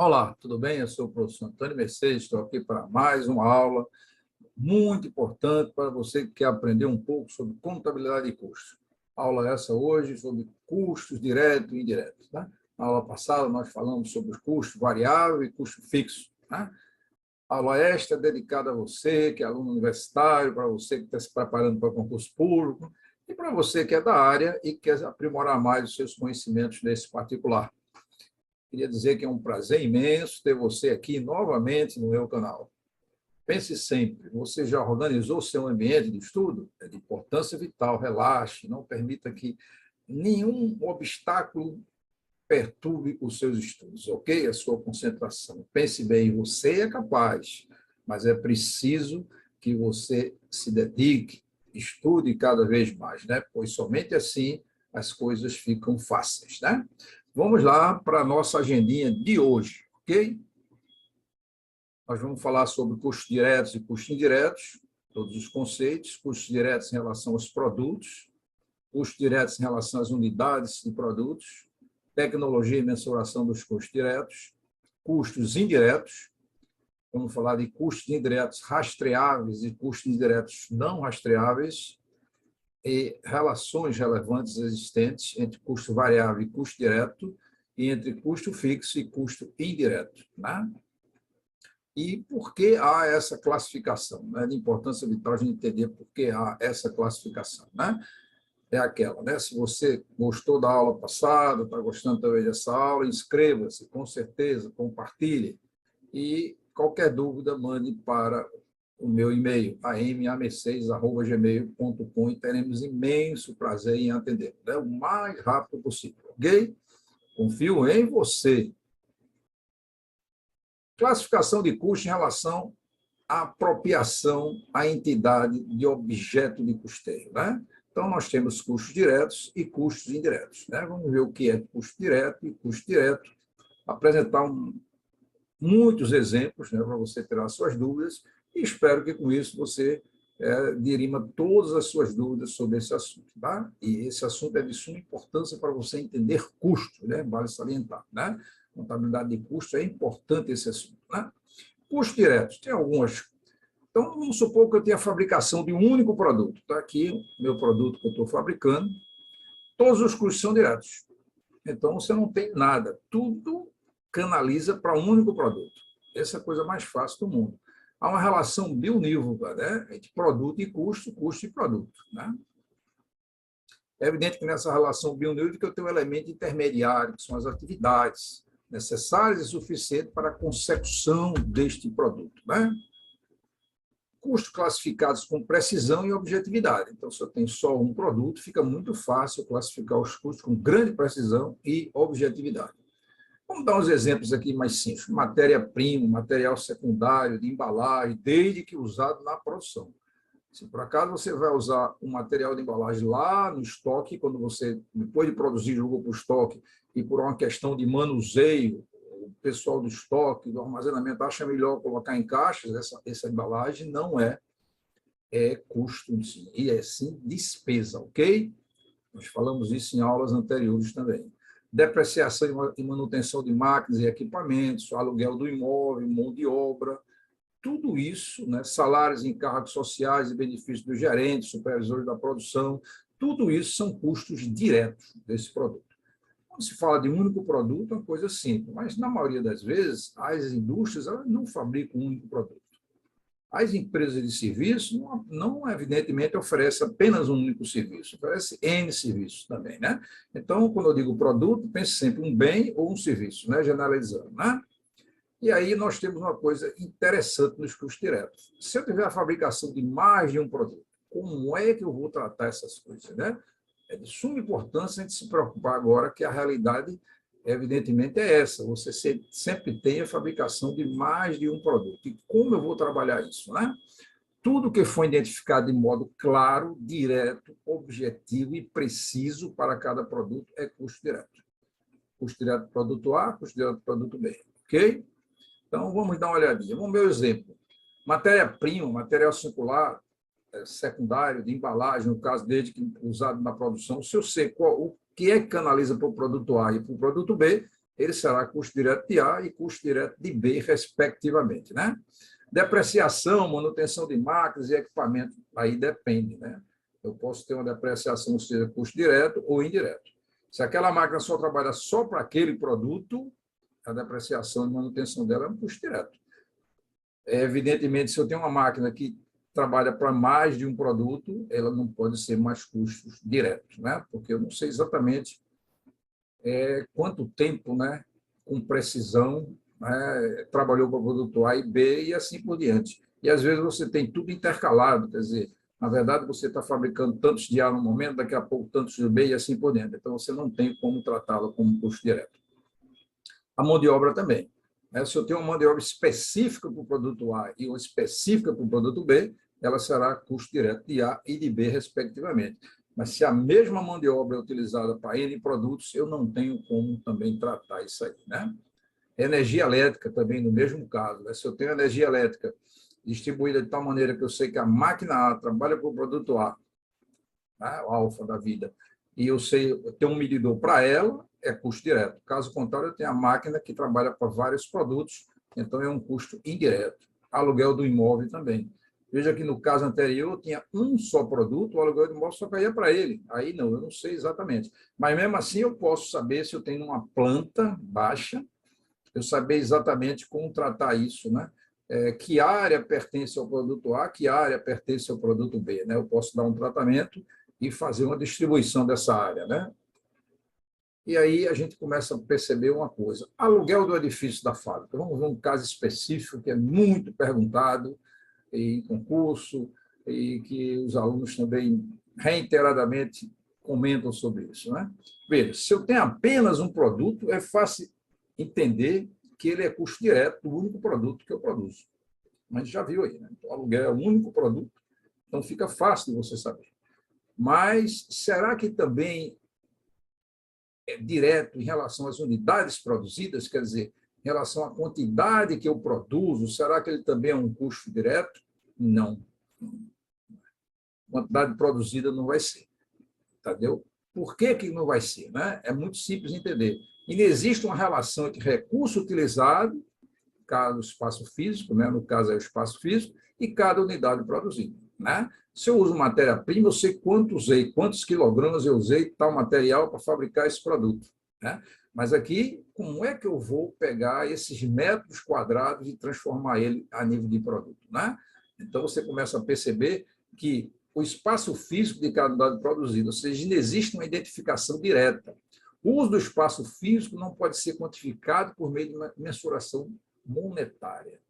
Olá, tudo bem? Eu sou o professor Antônio Mercedes, estou aqui para mais uma aula muito importante para você que quer aprender um pouco sobre contabilidade e custos. A aula é essa hoje sobre custos diretos e indiretos. Tá? Na aula passada, nós falamos sobre os custos variável e custo fixo. Tá? A aula esta é dedicada a você, que é aluno universitário, para você que está se preparando para concurso público e para você que é da área e quer aprimorar mais os seus conhecimentos nesse particular. Queria dizer que é um prazer imenso ter você aqui novamente no meu canal. Pense sempre, você já organizou seu ambiente de estudo? É de importância vital, relaxe, não permita que nenhum obstáculo perturbe os seus estudos, ok? A sua concentração. Pense bem, você é capaz, mas é preciso que você se dedique, estude cada vez mais, né? Pois somente assim as coisas ficam fáceis, né? Vamos lá para a nossa agendinha de hoje, ok? Nós vamos falar sobre custos diretos e custos indiretos, todos os conceitos, custos diretos em relação aos produtos, custos diretos em relação às unidades de produtos, tecnologia e mensuração dos custos diretos, custos indiretos, vamos falar de custos indiretos rastreáveis e custos indiretos não rastreáveis, e relações relevantes existentes entre custo variável e custo direto, e entre custo fixo e custo indireto. Né? E por que há essa classificação? Né? De importância vital a gente entender por que há essa classificação. Né? É aquela, né? Se você gostou da aula passada, está gostando também dessa aula, inscreva-se, com certeza, compartilhe. E qualquer dúvida, mande para o meu e-mail, ama6@gmail.com, e teremos imenso prazer em atender, né? O mais rápido possível, ok? Confio em você. Classificação de custo em relação à apropriação à entidade de objeto de custeio, né? Então, nós temos custos diretos e custos indiretos, né? Vamos ver o que é custo direto e custo direto, apresentar muitos exemplos, né, para você tirar suas dúvidas, e espero que com isso você dirima todas as suas dúvidas sobre esse assunto. Tá? E esse assunto é de suma importância para você entender custo, né? Vale salientar. Né? Contabilidade de custo é importante esse assunto. Né? Custos diretos, tem algumas. Então, vamos supor que eu tenha a fabricação de um único produto. Está aqui o meu produto que eu estou fabricando, todos os custos são diretos. Então, você não tem nada, tudo canaliza para um único produto. Essa é a coisa mais fácil do mundo. Há uma relação bionívoca, né, entre produto e custo, custo e produto. Né? É evidente que nessa relação bionívoca eu tenho um elemento intermediário, que são as atividades necessárias e suficientes para a consecução deste produto. Né? Custos classificados com precisão e objetividade. Então, se eu tenho só um produto, fica muito fácil classificar os custos com grande precisão e objetividade. Vamos dar uns exemplos aqui mais simples. Matéria-prima, material secundário, de embalagem, desde que usado na produção. Se por acaso você vai usar um material de embalagem lá no estoque, quando você, depois de produzir, jogou para o estoque, e por uma questão de manuseio, o pessoal do estoque, do armazenamento, acha melhor colocar em caixas, essa embalagem não é custo em si, e é sim despesa, ok? Nós falamos isso em aulas anteriores também. Depreciação e manutenção de máquinas e equipamentos, aluguel do imóvel, mão de obra, tudo isso, né, salários, encargos sociais e benefícios dos gerentes, supervisores da produção, tudo isso são custos diretos desse produto. Quando se fala de um único produto, é uma coisa simples, mas na maioria das vezes, as indústrias elas não fabricam um único produto. As empresas de serviço não evidentemente oferecem apenas um único serviço, oferece N serviços também, né? Então, quando eu digo produto, pense sempre um bem ou um serviço, né? Generalizando, né? E aí nós temos uma coisa interessante nos custos diretos. Se eu tiver a fabricação de mais de um produto, como é que eu vou tratar essas coisas, né? É de suma importância a gente se preocupar agora que a realidade evidentemente é essa, você sempre tem a fabricação de mais de um produto. E como eu vou trabalhar isso? Né? Tudo que for identificado de modo claro, direto, objetivo e preciso para cada produto é custo direto. Custo direto do produto A, custo direto do produto B. Ok? Então, vamos dar uma olhadinha. Vamos ver o exemplo. Matéria-prima, material circular, secundário, de embalagem, no caso, desde que usado na produção. Se eu sei o que é que canaliza para o produto A e para o produto B, ele será custo direto de A e custo direto de B, respectivamente, né? Depreciação, manutenção de máquinas e equipamento, aí depende, né? Eu posso ter uma depreciação, seja custo direto ou indireto. Se aquela máquina só trabalha só para aquele produto, a depreciação e manutenção dela é um custo direto. Evidentemente, se eu tenho uma máquina que trabalha para mais de um produto, ela não pode ser mais custos diretos, né? Porque eu não sei exatamente quanto tempo, né, com precisão, né, trabalhou para o produto A e B e assim por diante. E, às vezes, você tem tudo intercalado, quer dizer, na verdade, você está fabricando tantos de A no momento, daqui a pouco tantos de B e assim por diante. Então, você não tem como tratá-lo como custo direto. A mão de obra também. Se eu tenho uma mão de obra específica para o produto A e uma específica para o produto B, ela será custo direto de A e de B, respectivamente. Mas se a mesma mão de obra é utilizada para N produtos, eu não tenho como também tratar isso aí, né? Energia elétrica também, no mesmo caso. Se eu tenho energia elétrica distribuída de tal maneira que eu sei que a máquina A trabalha para o produto A, né, o alfa da vida, e eu sei, eu tenho um medidor para ela, é custo direto. Caso contrário, eu tenho a máquina que trabalha para vários produtos, então é um custo indireto. Aluguel do imóvel também. Veja que no caso anterior, eu tinha um só produto, o aluguel do imóvel só caía para ele. Aí não, eu não sei exatamente. Mas mesmo assim, eu posso saber se eu tenho uma planta baixa, eu saber exatamente como tratar isso, né? Que área pertence ao produto A, que área pertence ao produto B, né? Eu posso dar um tratamento e fazer uma distribuição dessa área, né? E aí a gente começa a perceber uma coisa. Aluguel do edifício da fábrica. Vamos ver um caso específico que é muito perguntado em concurso e que os alunos também reiteradamente comentam sobre isso, né? Veja, se eu tenho apenas um produto, é fácil entender que ele é custo direto do único produto que eu produzo. Mas já viu aí, né? Então, o aluguel é o único produto, então fica fácil de você saber. Mas será que também é direto em relação às unidades produzidas, quer dizer, em relação à quantidade que eu produzo, será que ele também é um custo direto? Não. Quantidade produzida não vai ser. Entendeu? Por que, que não vai ser? Né? É muito simples de entender. E não existe uma relação entre recurso utilizado, cada espaço físico, né? No caso é o espaço físico, e cada unidade produzida. Né? Se eu uso matéria-prima, eu sei quanto usei, quantos quilogramas eu usei tal material para fabricar esse produto. Né? Mas aqui, como é que eu vou pegar esses metros quadrados e transformar ele a nível de produto? Né? Então, você começa a perceber que o espaço físico de cada unidade produzida, ou seja, não existe uma identificação direta. O uso do espaço físico não pode ser quantificado por meio de uma mensuração monetária.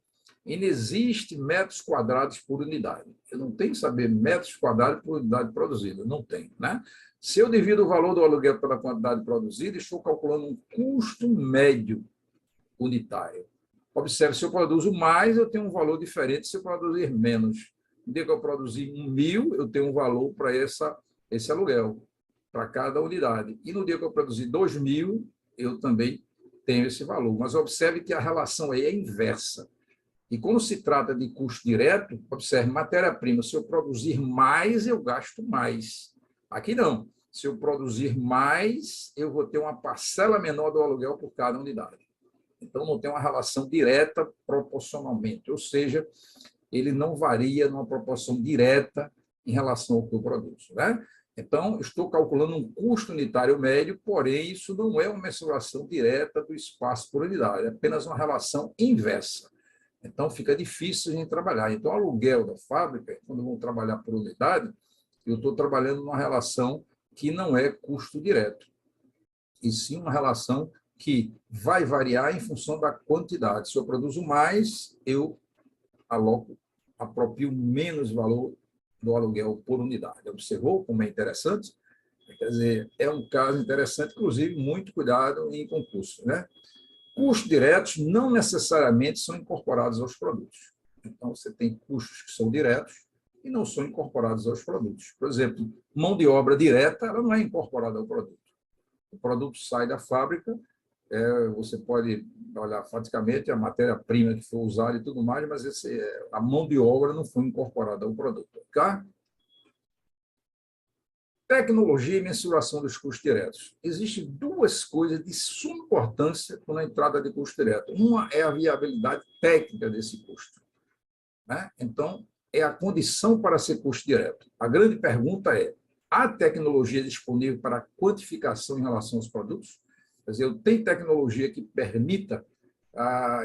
E não existe metros quadrados por unidade. Eu não tenho que saber metros quadrados por unidade produzida, não tenho. Né? Se eu divido o valor do aluguel pela quantidade produzida, estou calculando um custo médio unitário. Observe, se eu produzo mais, eu tenho um valor diferente se eu produzir menos. No dia que eu produzir 1.000, eu tenho um valor para esse aluguel, para cada unidade. E no dia que eu produzir 2.000, eu também tenho esse valor. Mas observe que a relação aí é inversa. E quando se trata de custo direto, observe, matéria-prima, se eu produzir mais, eu gasto mais. Aqui não. Se eu produzir mais, eu vou ter uma parcela menor do aluguel por cada unidade. Então, não tem uma relação direta proporcionalmente, ou seja, ele não varia numa proporção direta em relação ao que eu produzo. Né? Então, estou calculando um custo unitário médio, porém, isso não é uma mensuração direta do espaço por unidade, é apenas uma relação inversa. Então, fica difícil a gente trabalhar. Então, o aluguel da fábrica, quando eu vou trabalhar por unidade, eu estou trabalhando numa relação que não é custo direto, e sim uma relação que vai variar em função da quantidade. Se eu produzo mais, eu aproprio menos valor do aluguel por unidade. Observou como é interessante? Quer dizer, é um caso interessante, inclusive, muito cuidado em concurso. Né? Custos diretos não necessariamente são incorporados aos produtos. Então, você tem custos que são diretos e não são incorporados aos produtos. Por exemplo, mão de obra direta, ela não é incorporada ao produto. O produto sai da fábrica, você pode olhar praticamente a matéria-prima que foi usada e tudo mais, mas a mão de obra não foi incorporada ao produto. Tá? Tecnologia e mensuração dos custos diretos. Existem duas coisas de suma importância na entrada de custo direto. Uma é a viabilidade técnica desse custo, né? Então, é a condição para ser custo direto. A grande pergunta é: há tecnologia disponível para quantificação em relação aos produtos? Quer dizer, eu tenho tecnologia que permita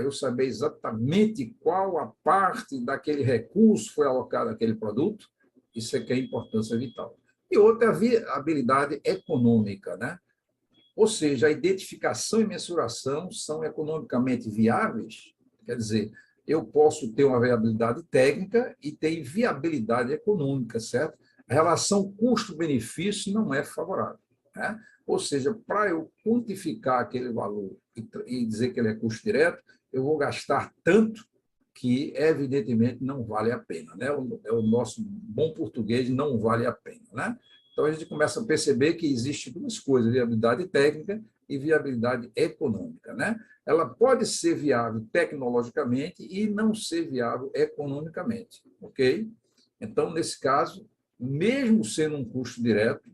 eu saber exatamente qual a parte daquele recurso foi alocada àquele produto? Isso é que é importância vital. E outra é a viabilidade econômica, né? Ou seja, a identificação e mensuração são economicamente viáveis, quer dizer, eu posso ter uma viabilidade técnica e ter viabilidade econômica, certo? A relação custo-benefício não é favorável, né? Ou seja, para eu quantificar aquele valor e dizer que ele é custo direto, eu vou gastar tanto que, evidentemente, não vale a pena, né? É o nosso bom português, não vale a pena, né? Então, a gente começa a perceber que existe duas coisas: viabilidade técnica e viabilidade econômica, né? Ela pode ser viável tecnologicamente e não ser viável economicamente, ok? Então, nesse caso, mesmo sendo um custo direto,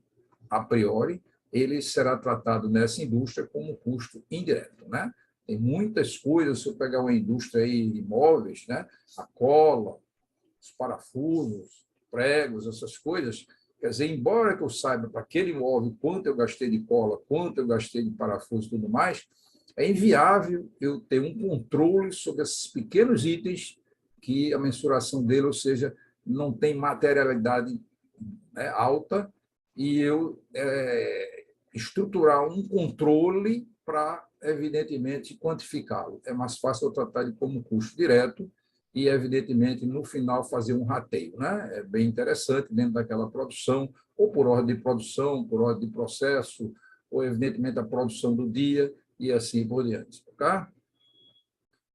a priori, ele será tratado nessa indústria como custo indireto, né? Tem muitas coisas, se eu pegar uma indústria aí de móveis, né? A cola, os parafusos, pregos, essas coisas. Quer dizer, embora que eu saiba para aquele móvel quanto eu gastei de cola, quanto eu gastei de parafuso e tudo mais, é inviável eu ter um controle sobre esses pequenos itens que a mensuração dele, ou seja, não tem materialidade, né, alta, e eu estruturar um controle para, evidentemente, quantificá-lo. É mais fácil eu tratar de como custo direto e, evidentemente, no final, fazer um rateio, né? É bem interessante dentro daquela produção, ou por ordem de produção, por ordem de processo, ou, evidentemente, a produção do dia, e assim por diante. Tá?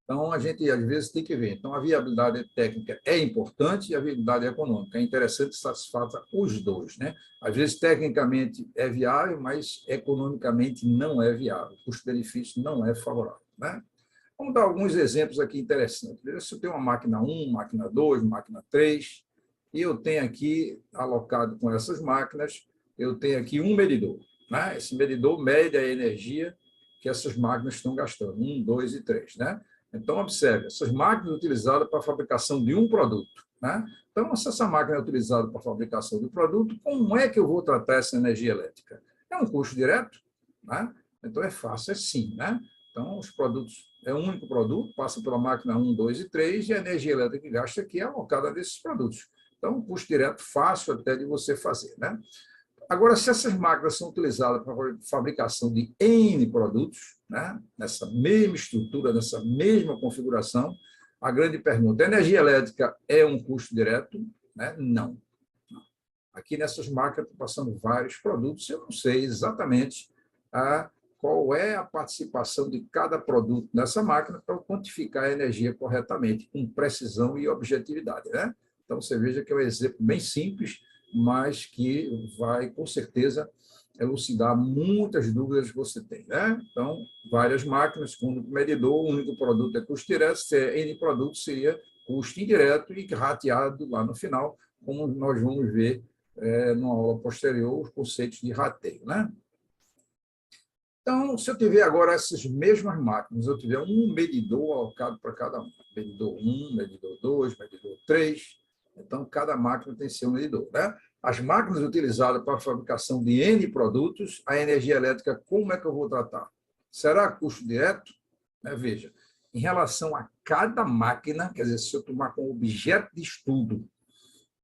Então, a gente, às vezes, tem que ver. Então, a viabilidade técnica é importante e a viabilidade econômica. É interessante que satisfaça os dois, né? Às vezes, tecnicamente é viável, mas economicamente não é viável. O custo-benefício não é favorável, né? Vamos dar alguns exemplos aqui interessantes. Se eu tenho uma máquina 1, máquina 2, máquina 3, e eu tenho aqui, alocado com essas máquinas, eu tenho aqui um medidor, né? Esse medidor mede a energia que essas máquinas estão gastando, 1, 2 e 3, né? Então, observe, essas máquinas utilizadas para a fabricação de um produto, né? Então, se essa máquina é utilizada para a fabricação de um produto, como é que eu vou tratar essa energia elétrica? É um custo direto, né? Então, é fácil, é sim, né? Então, os produtos, é um único produto, passa pela máquina 1, 2 e 3, e a energia elétrica que gasta aqui é alocada desses produtos. Então, um custo direto fácil até de você fazer, né? Agora, se essas máquinas são utilizadas para a fabricação de N produtos, né, nessa mesma estrutura, nessa mesma configuração, a grande pergunta: a energia elétrica é um custo direto? Né? Não. Aqui nessas máquinas estão passando vários produtos, eu não sei exatamente qual é a participação de cada produto nessa máquina para quantificar a energia corretamente, com precisão e objetividade, né? Então, você veja que é um exemplo bem simples, mas que vai, com certeza, elucidar muitas dúvidas que você tem, né? Então, várias máquinas com um único medidor, o único produto é custo direto, se é N produto seria custo indireto e rateado lá no final, como nós vamos ver numa aula posterior, os conceitos de rateio, né? Então, se eu tiver agora essas mesmas máquinas, eu tiver um medidor alocado para cada um, medidor 1, medidor 2, medidor 3, então cada máquina tem seu medidor, né? As máquinas utilizadas para a fabricação de N produtos, a energia elétrica, como é que eu vou tratar? Será custo direto? Veja, em relação a cada máquina, quer dizer, se eu tomar como objeto de estudo,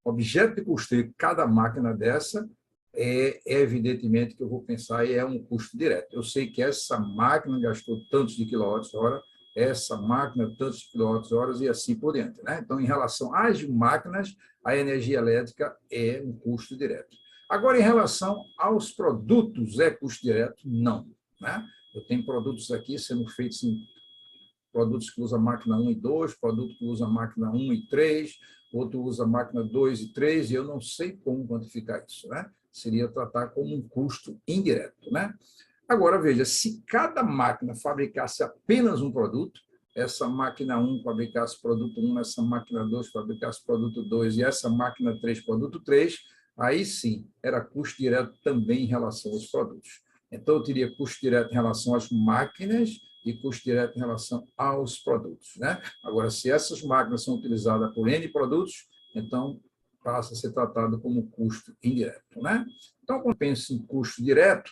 objeto de custeio, cada máquina dessa, evidentemente que eu vou pensar é um custo direto. Eu sei que essa máquina gastou tantos de quilowatts-hora, essa máquina tantos de quilowatts-horas e assim por diante, né? Então, em relação às máquinas, a energia elétrica é um custo direto. Agora, em relação aos produtos, é custo direto? Não, né? Eu tenho produtos aqui sendo feitos em produtos que usam máquina 1 e 2, produto que usa máquina 1 e 3, outro usa máquina 2 e 3, e eu não sei como quantificar isso, né? Seria tratar como um custo indireto, né? Agora, veja, se cada máquina fabricasse apenas um produto, essa máquina 1 fabricasse produto 1, essa máquina 2 fabricasse produto 2 e essa máquina 3 produto 3, aí sim, era custo direto também em relação aos produtos. Então, eu teria custo direto em relação às máquinas e custo direto em relação aos produtos, né? Agora, se essas máquinas são utilizadas por N produtos, então passa a ser tratado como custo indireto, né? Então, quando penso em custo direto,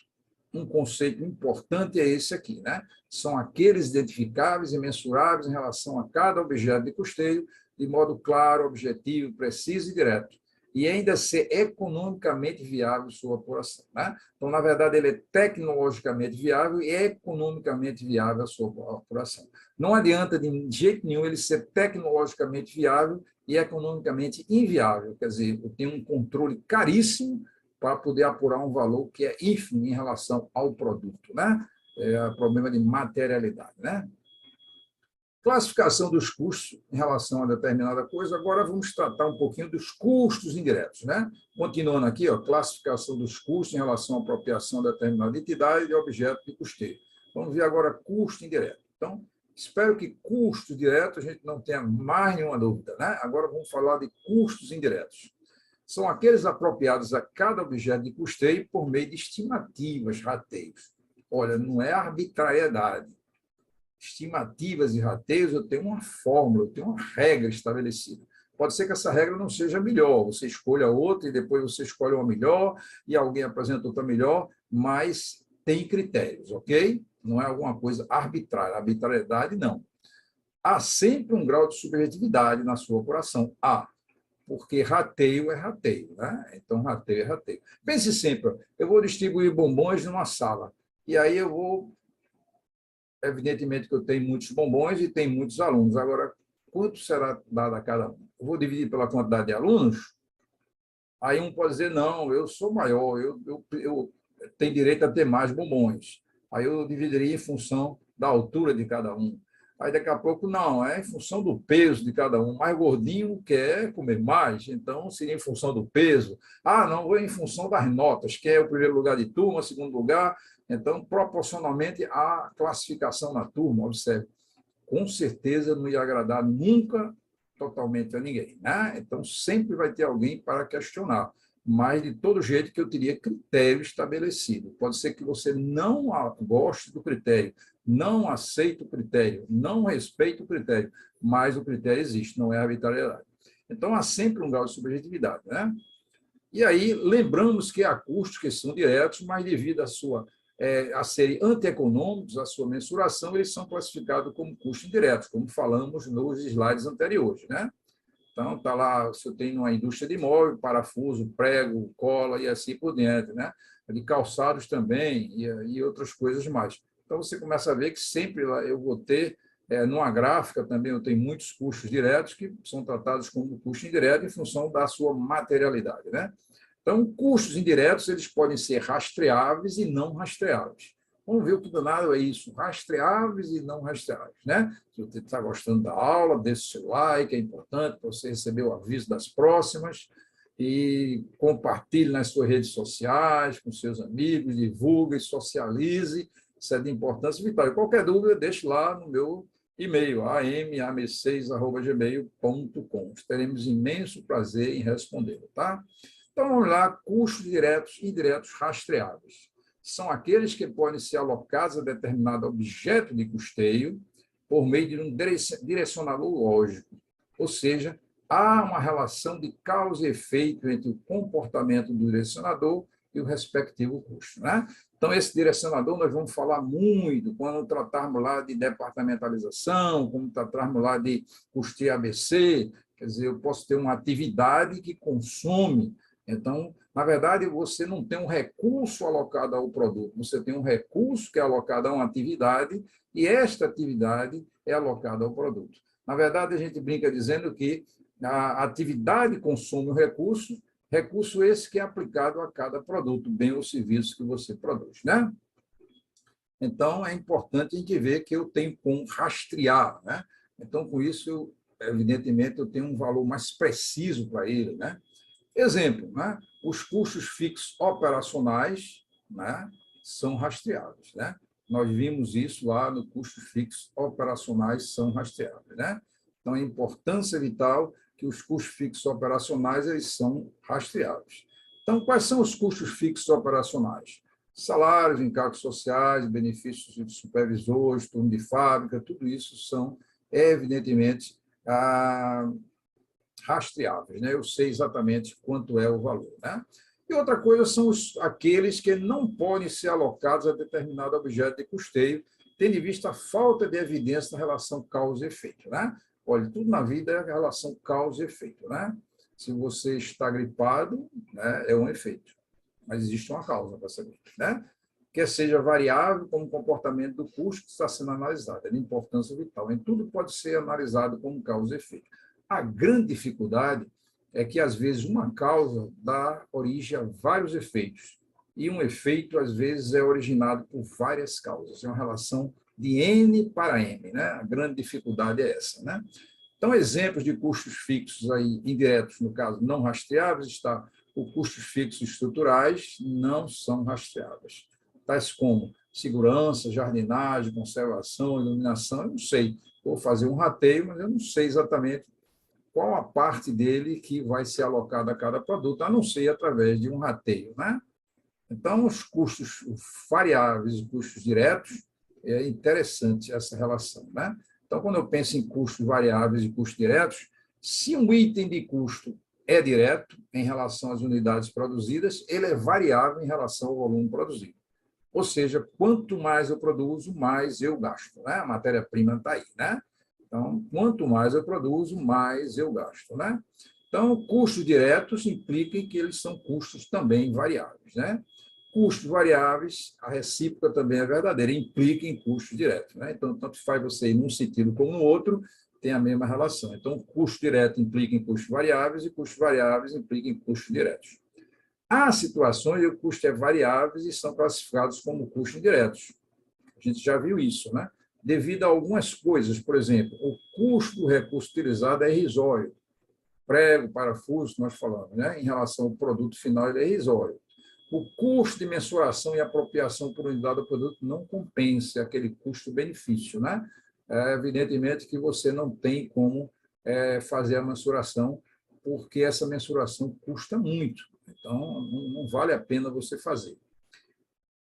um conceito importante é esse aqui, né? São aqueles identificáveis e mensuráveis em relação a cada objeto de custeio, de modo claro, objetivo, preciso e direto, e ainda ser economicamente viável sua apuração, né? Então, na verdade, ele é tecnologicamente viável e economicamente viável a sua apuração. Não adianta de jeito nenhum ele ser tecnologicamente viável e economicamente inviável, quer dizer, eu tenho um controle caríssimo para poder apurar um valor que é ínfimo em relação ao produto, né? É problema de materialidade, né? Classificação dos custos em relação a determinada coisa. Agora vamos tratar um pouquinho dos custos indiretos, né? Continuando aqui, ó, classificação dos custos em relação à apropriação de determinada entidade de objeto de custeio. Vamos ver agora custo indireto. Então, espero que custo direto a gente não tenha mais nenhuma dúvida, né? Agora vamos falar de custos indiretos. São aqueles apropriados a cada objeto de custeio por meio de estimativas, rateios. Olha, não é arbitrariedade. Estimativas e rateios, eu tenho uma fórmula, eu tenho uma regra estabelecida. Pode ser que essa regra não seja melhor, você escolha outra e depois você escolhe uma melhor e alguém apresenta outra melhor, mas tem critérios, ok? Não é alguma coisa arbitrária. Arbitrariedade, não. Há sempre um grau de subjetividade na sua apuração. Há, porque rateio é rateio, né? Então, rateio é rateio. Pense sempre, eu vou distribuir bombons numa sala, e aí eu vou, evidentemente que eu tenho muitos bombons e tenho muitos alunos, agora, quanto será dado a cada um? Eu vou dividir pela quantidade de alunos? Aí um pode dizer, não, eu sou maior, eu tenho direito a ter mais bombons. Aí eu dividiria em função da altura de cada um. Aí daqui a pouco, não, é em função do peso de cada um. Mais gordinho quer comer mais, então seria em função do peso. Ah, não, vou em função das notas, que é o primeiro lugar de turma, segundo lugar. Então, proporcionalmente à classificação na turma, observe, com certeza não ia agradar nunca totalmente a ninguém, né? Então, sempre vai ter alguém para questionar, mas de todo jeito que eu teria critério estabelecido. Pode ser que você não goste do critério, não aceite o critério, não respeite o critério, mas o critério existe, não é arbitrariedade. Então, há sempre um grau de subjetividade, né? E aí, lembramos que há custos que são diretos, mas devido a serem antieconômicos, a sua mensuração, eles são classificados como custos indiretos, como falamos nos slides anteriores, né? Então, está lá, se eu tenho uma indústria de imóvel, parafuso, prego, cola e assim por diante, né? De calçados também e outras coisas mais. Então, você começa a ver que sempre eu vou ter, numa gráfica também eu tenho muitos custos diretos que são tratados como custo indireto em função da sua materialidade, né? Então, custos indiretos, eles podem ser rastreáveis e não rastreáveis. Vamos ver o que danado é isso, rastreáveis e não rastreáveis, né? Se você está gostando da aula, deixe seu like, é importante para você receber o aviso das próximas e compartilhe nas suas redes sociais, com seus amigos, divulgue, socialize, isso é de importância vital. E qualquer dúvida, deixe lá no meu e-mail, amame6@gmail.com. Teremos imenso prazer em respondê-lo, tá? Então, vamos lá, custos diretos e indiretos rastreáveis. São aqueles que podem ser alocados a determinado objeto de custeio por meio de um direcionador lógico. Ou seja, há uma relação de causa e efeito entre o comportamento do direcionador e o respectivo custo, né? Então, esse direcionador nós vamos falar muito quando tratarmos lá de departamentalização, quando tratarmos lá de custeio ABC, quer dizer, eu posso ter uma atividade que consome. Então, na verdade, você não tem um recurso alocado ao produto, você tem um recurso que é alocado a uma atividade e esta atividade é alocada ao produto. Na verdade, a gente brinca dizendo que a atividade consome o recurso, recurso esse que é aplicado a cada produto, bem ou serviço que você produz, né? Então, é importante a gente ver que eu tenho como rastrear, né? Então, com isso, evidentemente, eu tenho um valor mais preciso para ele, né? Exemplo, né? Os custos fixos operacionais, né, são rastreáveis, né? Nós vimos isso lá no custos fixos operacionais são rastreáveis, né? Então, a importância vital que os custos fixos operacionais eles são rastreáveis. Então, quais são os custos fixos operacionais? Salários, encargos sociais, benefícios de supervisores, turno de fábrica, tudo isso são, evidentemente, rastreáveis, né? Eu sei exatamente quanto é o valor, né? E outra coisa são aqueles que não podem ser alocados a determinado objeto de custeio, tendo em vista a falta de evidência na relação causa e efeito, né? Olha, tudo na vida é relação causa e efeito, né? Se você está gripado, né, é um efeito, mas existe uma causa para saber, né? Que seja variável como comportamento do custo que está sendo analisado, é de importância vital. Em tudo pode ser analisado como causa e efeito. A grande dificuldade é que, às vezes, uma causa dá origem a vários efeitos, e um efeito, às vezes, é originado por várias causas. É uma relação de N para M, né? A grande dificuldade é essa, né? Então, exemplos de custos fixos aí, indiretos, no caso, não rastreáveis, está os custos fixos estruturais não são rastreáveis, tais como segurança, jardinagem, conservação, iluminação, eu não sei. Vou fazer um rateio, mas eu não sei exatamente qual a parte dele que vai ser alocada a cada produto, a não ser através de um rateio, né? Então, os custos variáveis e custos diretos, é interessante essa relação, né? Então, quando eu penso em custos variáveis e custos diretos, se um item de custo é direto em relação às unidades produzidas, ele é variável em relação ao volume produzido. Ou seja, quanto mais eu produzo, mais eu gasto, né? A matéria-prima está aí, né? Então, quanto mais eu produzo, mais eu gasto, né? Então, custos diretos implicam que eles são custos também variáveis, né? Custos variáveis, a recíproca também é verdadeira, implica em custos diretos, né? Então, tanto faz você ir num sentido como no outro, tem a mesma relação. Então, custo direto implica em custos variáveis e custos variáveis implicam em custos diretos. Há situações em que o custo é variável e são classificados como custos indiretos. A gente já viu isso, né? Devido a algumas coisas, por exemplo, o custo do recurso utilizado é irrisório. Prego, parafuso, nós falamos, né? Em relação ao produto final, ele é irrisório. O custo de mensuração e apropriação por unidade do produto não compensa aquele custo-benefício, né? Evidentemente que você não tem como fazer a mensuração, porque essa mensuração custa muito. Então, não vale a pena você fazer.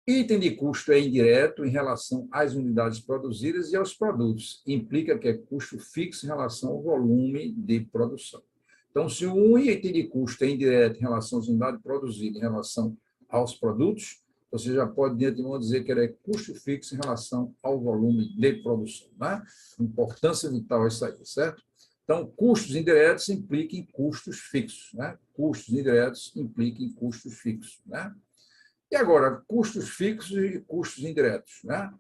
Item de custo é indireto em relação às unidades produzidas e aos produtos. Implica que é custo fixo em relação ao volume de produção. Então, se um item de custo é indireto em relação às unidades produzidas, em relação aos produtos, você já pode, de antemão, dizer que ele é custo fixo em relação ao volume de produção, né? Importância vital é isso aí, certo? Então, custos indiretos implicam em custos fixos, né? Custos indiretos implicam em custos fixos, né? E agora, custos fixos e custos indiretos, né?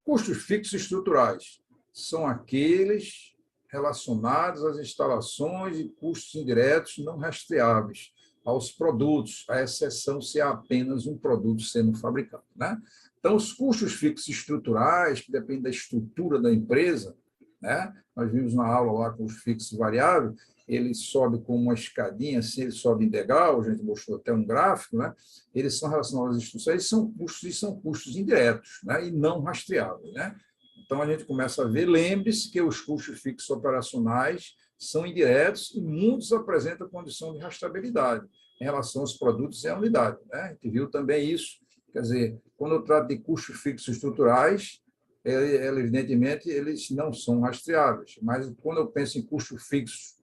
Custos fixos estruturais são aqueles relacionados às instalações e custos indiretos não rastreáveis aos produtos, à exceção se há apenas um produto sendo fabricado, né? Então, os custos fixos estruturais, que dependem da estrutura da empresa, né? Nós vimos na aula lá com os fixos variáveis, ele sobe com uma escadinha, assim, ele sobe em degrau, a gente mostrou até um gráfico, né? Eles são relacionados às instituições, eles são custos indiretos, né? E não rastreáveis, né? Então, a gente começa a ver, lembre-se que os custos fixos operacionais são indiretos e muitos apresentam condição de rastreabilidade em relação aos produtos e à unidade, né? A gente viu também isso, quer dizer, quando eu trato de custos fixos estruturais, evidentemente, eles não são rastreáveis, mas quando eu penso em custos fixos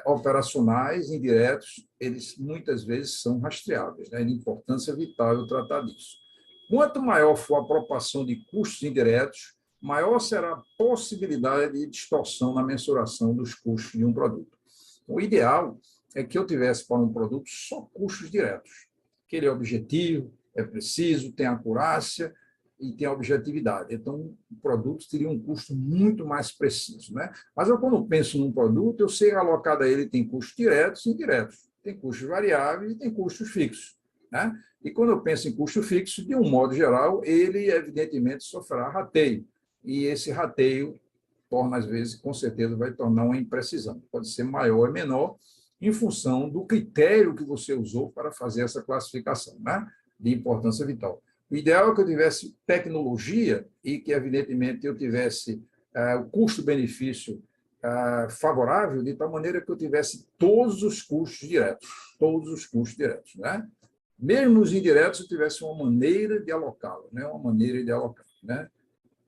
operacionais, indiretos, eles muitas vezes são rastreáveis, né? De importância vital eu tratar disso. Quanto maior for a proporção de custos indiretos, maior será a possibilidade de distorção na mensuração dos custos de um produto. O ideal é que eu tivesse para um produto só custos diretos, que ele é objetivo, é preciso, tem acurácia e tem objetividade. Então, o produto teria um custo muito mais preciso, né? Mas eu, quando penso num produto, eu sei alocar a ele tem custos diretos e indiretos, tem custos variáveis e tem custos fixos, né? E quando eu penso em custo fixo, de um modo geral, ele, evidentemente, sofrerá rateio. E esse rateio torna, às vezes, com certeza, vai tornar uma imprecisão. Pode ser maior ou menor, em função do critério que você usou para fazer essa classificação, né? De importância vital. O ideal é que eu tivesse tecnologia e que, evidentemente, eu tivesse o custo-benefício favorável de tal maneira que eu tivesse todos os custos diretos, né? Mesmo os indiretos, eu tivesse uma maneira de alocá-lo, né? Uma maneira de alocar, né?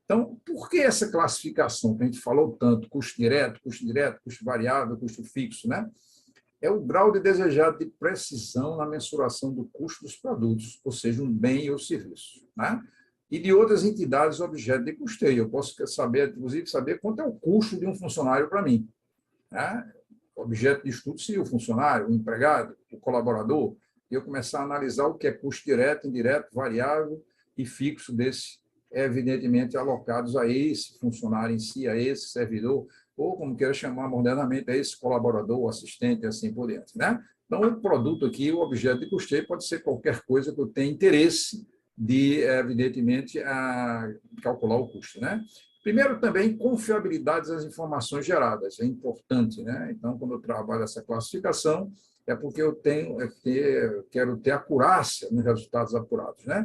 Então, por que essa classificação que a gente falou tanto, custo direto, custo variável, custo fixo, né? É o grau de desejado de precisão na mensuração do custo dos produtos, ou seja, um bem ou serviço, né? E de outras entidades objeto de custeio. Eu posso saber, inclusive, saber quanto é o custo de um funcionário para mim, né? O objeto de estudo seria o funcionário, o empregado, o colaborador, e eu começar a analisar o que é custo direto, indireto, variável e fixo desse, evidentemente, alocados a esse funcionário em si, a esse servidor, ou como queira chamar modernamente, a esse colaborador, assistente, e assim por diante, né? Então, o produto aqui, o objeto de custeio, pode ser qualquer coisa que eu tenha interesse de, evidentemente, calcular o custo, né? Primeiro, também, confiabilidade das informações geradas, é importante, né? Então, quando eu trabalho essa classificação, é porque eu quero ter acurácia nos resultados apurados, né?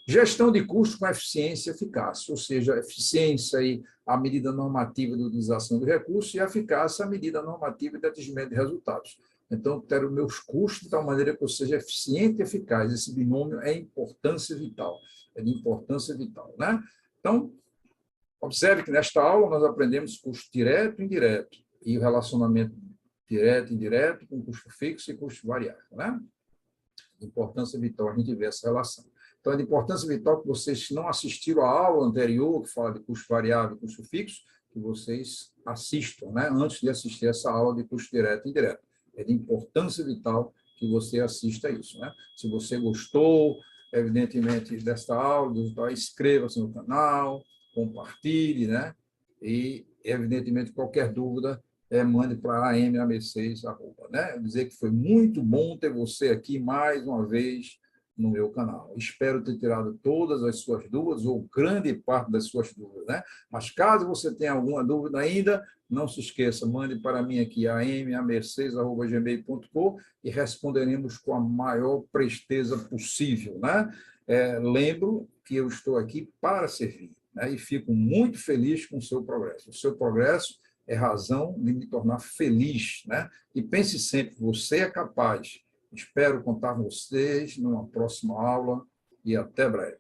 Gestão de custos com eficiência e eficácia, ou seja, eficiência e a medida normativa de utilização do recurso e a eficácia a medida normativa de atingimento de resultados. Então, eu quero meus custos de tal maneira que eu seja eficiente e eficaz. Esse binômio é importância vital, é de importância vital, né? Então, observe que nesta aula nós aprendemos custo direto e indireto, e o relacionamento direto e indireto com custo fixo e custo variável, né? Importância vital a gente ver essa relação. Então, é de importância vital que vocês não assistiram à aula anterior, que fala de custo variável e custo fixo, que vocês assistam, né? Antes de assistir essa aula de custo direto e indireto. É de importância vital que você assista a isso, né? Se você gostou, evidentemente, desta aula, inscreva-se no canal, compartilhe, né? E, evidentemente, qualquer dúvida, mande para am6, né? Dizer que foi muito bom ter você aqui mais uma vez no meu canal. Espero ter tirado todas as suas dúvidas, ou grande parte das suas dúvidas, né? Mas caso você tenha alguma dúvida ainda, não se esqueça, mande para mim aqui, am6@gmail.com, e responderemos com a maior presteza possível, né? Lembro que eu estou aqui para servir, né? E fico muito feliz com o seu progresso. O seu progresso é razão de me tornar feliz, né? E pense sempre, você é capaz. Espero contar com vocês numa próxima aula e até breve.